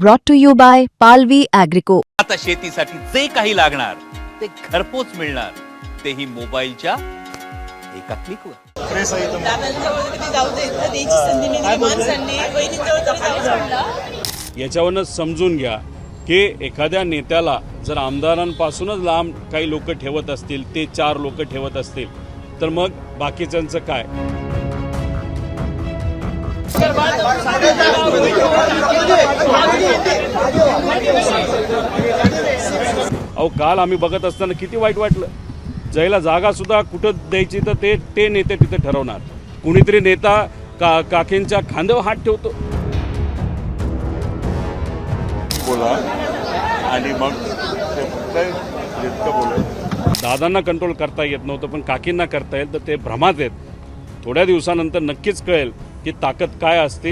brought to you by Palvi Agrico. आता शेतीसाठी जे काही लागणार ते घरपोच मिळणार, तेही मोबाईलच्या एका क्लिकवर. याच्यावरनं समजून घ्या की एखाद्या नेत्याला जर आमदारांपासूनच लांब काही लोक ठेवत असतील, ते 4 लोक ठेवत असतील, तर मग बाकीच्यांचं काय? अहो, काल आम्ही बघत असताना किती वाईट वाटलं. जायला जागा सुद्धा कुठं द्यायची तर ते नेते तिथे ठरवणार. कुणीतरी नेता काकींच्या खांद्यावर हात ठेवतो. बोला आणि मग दादांना कंट्रोल करता येत नव्हतं, पण काकींना करता येईल, तर ते भ्रमात आहेत. थोड्या दिवसानंतर नक्कीच कळेल की ताकद काय असते.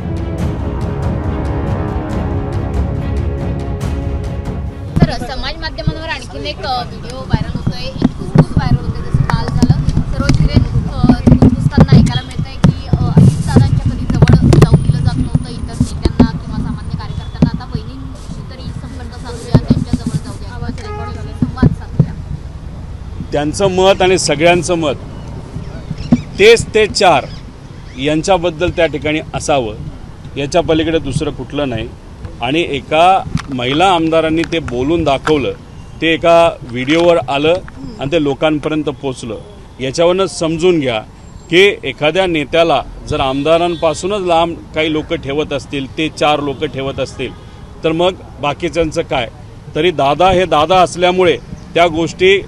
तर समाज माध्यमांवर आणखीन एक व्हिडिओ व्हायरल होतोय, एक कुसकुस व्हायरल होते. जसं काल झालं, सर्वच कुसकुसताना ऐकायला मिळतंय की अजितदादांच्या कधी जवळ जाऊ दिलं जात नव्हतं इतर नेत्यांना किंवा सामान्य कार्यकर्त्यांना. आता बहिणींशी तरी संबंध साधूया, त्यांच्या जवळ जाऊया, संवाद साधूया. त्यांचं मत आणि सगळ्यांचं मत तेच ते 4 यांच्याबद्दल त्या ठिकाणी असावं, याच्या पलीकडे दुसरं कुठलं नाही. आणि एका महिला आमदारांनी ते बोलून दाखवलं, ते एका व्हिडिओवर आलं आणि ते लोकांपर्यंत पोचलं. याच्यावरनं समजून घ्या की एखाद्या नेत्याला जर आमदारांपासूनच लांब काही लोक ठेवत असतील, ते 4 लोक ठेवत असतील, तर मग बाकीच्यांचं काय? तरी दादा हे दादा असल्यामुळे त्या गोष्टी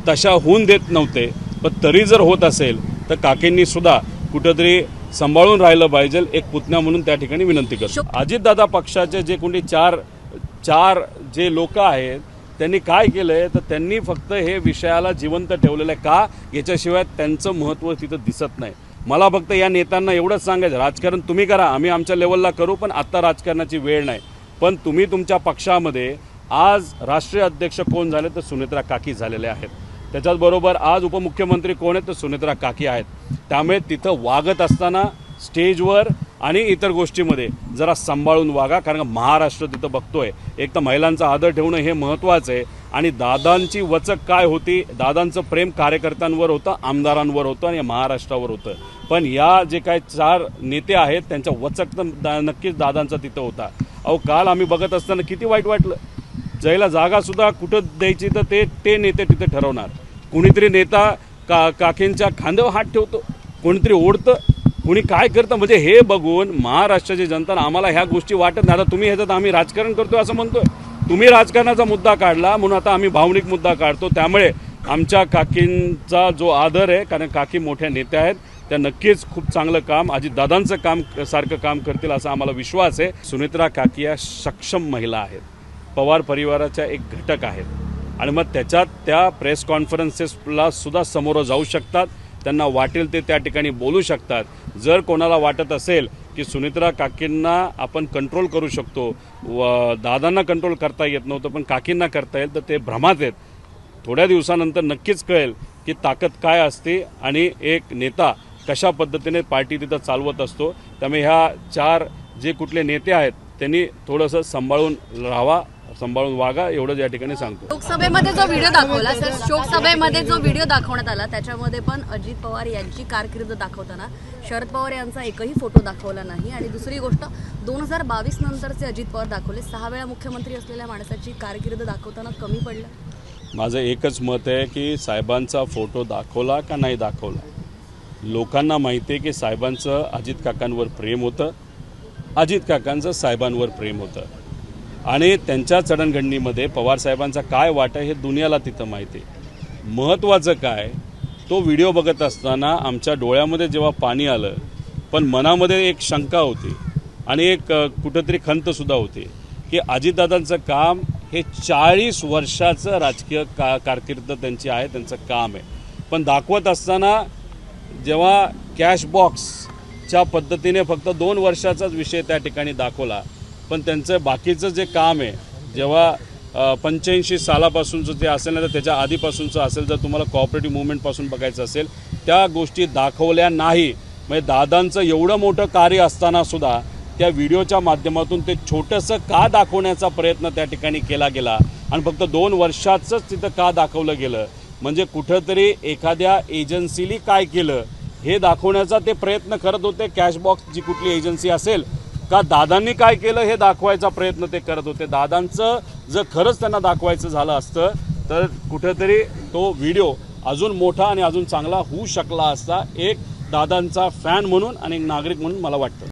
तशा होऊन देत नव्हते. पण तरी जर होत असेल तर काकींनी सुद्धा कुठंतरी सांभाळून राहिलं पाहिजे, एक पुतण्या म्हणून त्या ठिकाणी विनंती करतो. अजितदादा पक्षाचे जे कोणी चार जे लोक आहेत, त्यांनी काय केलंय तर त्यांनी फक्त हे विषयाला जिवंत ठेवलेलं आहे. का? याच्याशिवाय त्यांचं महत्त्व तिथं दिसत नाही. मला फक्त या नेत्यांना एवढंच सांगायचं, राजकारण तुम्ही करा, आम्ही आमच्या लेवलला करू, पण आत्ता राजकारणाची वेळ नाही. पण तुम्ही तुमच्या पक्षामध्ये आज राष्ट्रीय अध्यक्ष कोण झाले तर सुनेत्रा काकी झालेले आहेत. त्याच्याचबरोबर आज उपमुख्यमंत्री कोण आहेत तर सुनेत्रा काकी आहेत. त्यामुळे तिथं वागत असताना स्टेजवर आणि इतर गोष्टीमध्ये जरा सांभाळून वागा, कारण महाराष्ट्र तिथं बघतोय. एक तर महिलांचा आदर ठेवणं हे महत्त्वाचं आहे. आणि दादांची वचक काय होती? दादांचं प्रेम कार्यकर्त्यांवर होतं, आमदारांवर होतं आणि महाराष्ट्रावर होतं. पण या जे काय 4 नेते आहेत त्यांचा वचक तर नक्कीच दादांचा तिथं होता. अहो, काल आम्ही बघत असताना किती वाईट वाटलं. जायला जागा सुद्धा कुठं द्यायची तर ते नेते तिथे ठरवणार. कुणीतरी नेता काकींच्या खांद्यावर हात ठेवतो, कोणीतरी ओढतं, कुणी काय करतं. म्हणजे हे बघून महाराष्ट्राची जनता आम्हाला ह्या गोष्टी वाटत नाही. आता तुम्ही ह्याच्यात आम्ही राजकारण करतोय असं म्हणतोय. तुम्ही राजकारणाचा मुद्दा काढला म्हणून आता आम्ही भावनिक मुद्दा काढतो. त्यामुळे आमच्या काकींचा जो आदर आहे, कारण काकी मोठ्या नेत्या आहेत, त्या नक्कीच खूप चांगलं काम, अजितदादांचं काम सारखं काम करतील असा आम्हाला विश्वास आहे. सुनेत्रा काकी या सक्षम महिला आहेत, पवार परिवाराच्या एक घटक आहेत. आणि मग त्याच्यात त्या प्रेस कॉन्फरन्सेसला सुद्धा समोर जाऊ शकतात. त्यांना वाटेल ते त्या ठिकाणी बोलू शकतात. जर कोणाला वाटत असेल की सुनेत्रा काकींना आपण कंट्रोल करू शकतो, दादांना कंट्रोल करता येत नव्हतं, पण काकींना करता येईल, तर ते भ्रमात आहेत. थोड्या दिवसानंतर नक्कीच कळेल की ताकद काय असते आणि एक नेता कशा पद्धतीने पार्टी तिथं चालवत असतो. त्यामुळे ह्या 4 जे कुठले नेते आहेत त्यांनी थोडंसं सांभाळून राहावा, सांभाळून वागा, एवढंच या ठिकाणी सांगतो. लोकसभेमध्ये जो व्हिडिओ दाखवला सर, शोकसभेमध्ये जो व्हिडिओ दाखवण्यात आला त्याच्यामध्ये पण अजित पवार यांची कारकीर्द दाखवताना शरद पवार यांचा एकही फोटो दाखवला नाही. आणि दुसरी गोष्ट, 2022 नंतरचे अजित पवार दाखवले. 6 वेळा मुख्यमंत्री असलेल्या माणसाची कारकीर्द दाखवताना कमी पडलं. माझं एकच मत आहे की साहेबांचा फोटो दाखवला का नाही दाखवला, लोकांना माहिती आहे की साहेबांचं अजित काकांवर प्रेम होतं, अजित काकांचं साहेबांवर प्रेम होतं. आणि त्यांच्या जडणघडणीमध्ये पवारसाहेबांचा काय वाटा हे दुनियाला तिथं माहिती आहे. महत्त्वाचं काय, तो व्हिडिओ बघत असताना आमच्या डोळ्यामध्ये जेव्हा पाणी आलं, पण मनामध्ये एक शंका होती आणि एक कुठंतरी खंतसुद्धा होती की अजितदादांचं काम हे 40 वर्षाचं राजकीय कारकीर्द त्यांची आहे, त्यांचं काम आहे. पण दाखवत असताना जेव्हा कॅश बॉक्सच्या पद्धतीने फक्त 2 वर्षाचाच विषय त्या ठिकाणी दाखवला, पण त्यांचं बाकीचं जे काम आहे, जेव्हा 85 सालापासूनचं जे असेल ना, तर त्याच्या आधीपासूनचं असेल, जर तुम्हाला कोऑपरेटिव्ह मुवमेंटपासून बघायचं असेल, त्या गोष्टी दाखवल्या नाही. म्हणजे दादांचं एवढं मोठं कार्य असताना सुद्धा त्या व्हिडिओच्या माध्यमातून ते छोटंसं का दाखवण्याचा प्रयत्न त्या ठिकाणी केला गेला आणि फक्त 2 वर्षाचंच तिथं का दाखवलं गेलं, म्हणजे कुठंतरी एखाद्या एजन्सीनी काय केलं हे दाखवण्याचा ते प्रयत्न करत होते. कॅशबॉक्स जी कुठली एजन्सी असेल का दादांनी काय केलं हे दाखवायचा प्रयत्न ते करत होते. दादांचं जर खरंच त्यांना दाखवायचं झालं असतं तर कुठंतरी तो व्हिडिओ अजून मोठा आणि अजून चांगला होऊ शकला असता, एक दादांचा फॅन म्हणून आणि एक नागरिक म्हणून मला वाटतं.